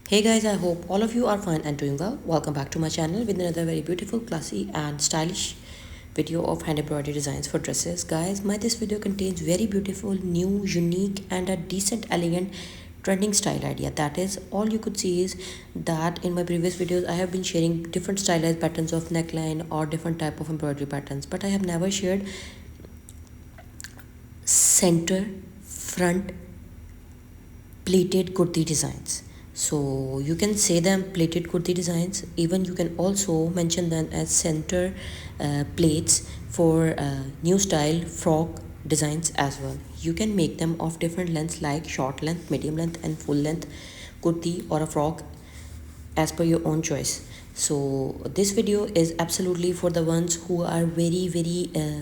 Hey guys, I hope all of you are fine and doing well. Welcome back to my channel with another very beautiful, classy and stylish video of hand embroidery designs for dresses. Guys, this video contains very beautiful, new, unique and a decent, elegant trending style idea. That is, all you could see is that in my previous videos I have been sharing different stylized patterns of neckline or different type of embroidery patterns, but I have never shared center front pleated kurti designs. So you can say them pleated kurti designs. Even you can also mention them as center plates for new style frock designs as well. You can make them of different lengths like short length, medium length and full length kurti or a frock as per your own choice. So this video is absolutely for the ones who are very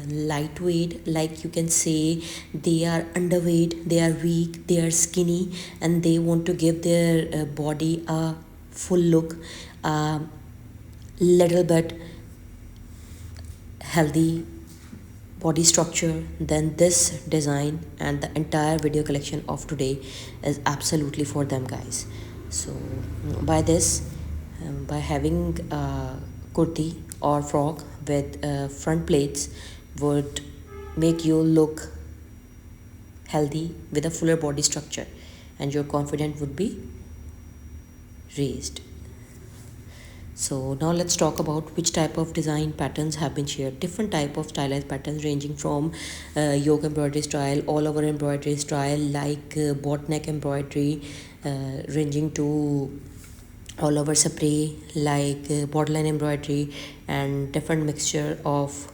lightweight, like you can say they are underweight, they are weak, they are skinny and they want to give their body a full look, a little bit healthy body structure. Then this design and the entire video collection of today is absolutely for them, guys. So by this, by having a kurti or frock with front plates would make you look healthy with a fuller body structure and your confidence would be raised. So now let's talk about which type of design patterns have been shared. Different type of stylized patterns ranging from yoke embroidery style, all over embroidery style like bot neck embroidery, ranging to all over spray like borderline embroidery, and different mixture of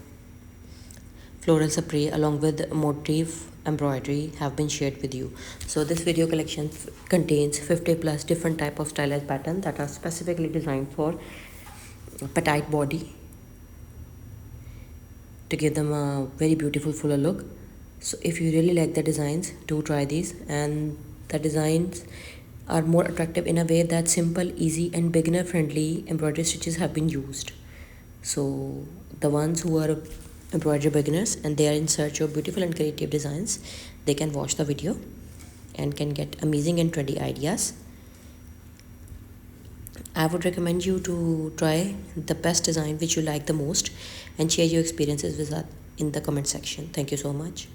floral spray along with motif embroidery have been shared with you. So this video collection contains 50 plus different type of stylized patterns that are specifically designed for petite body to give them a very beautiful fuller look. So if you really like the designs, do try these, and the designs are more attractive in a way that simple, easy and beginner friendly embroidery stitches have been used. So the ones who are embroidery beginners and they are in search of beautiful and creative designs, they can watch the video and can get amazing and trendy ideas. I would recommend you to try the best design which you like the most and share your experiences with us in the comment section. Thank you so much.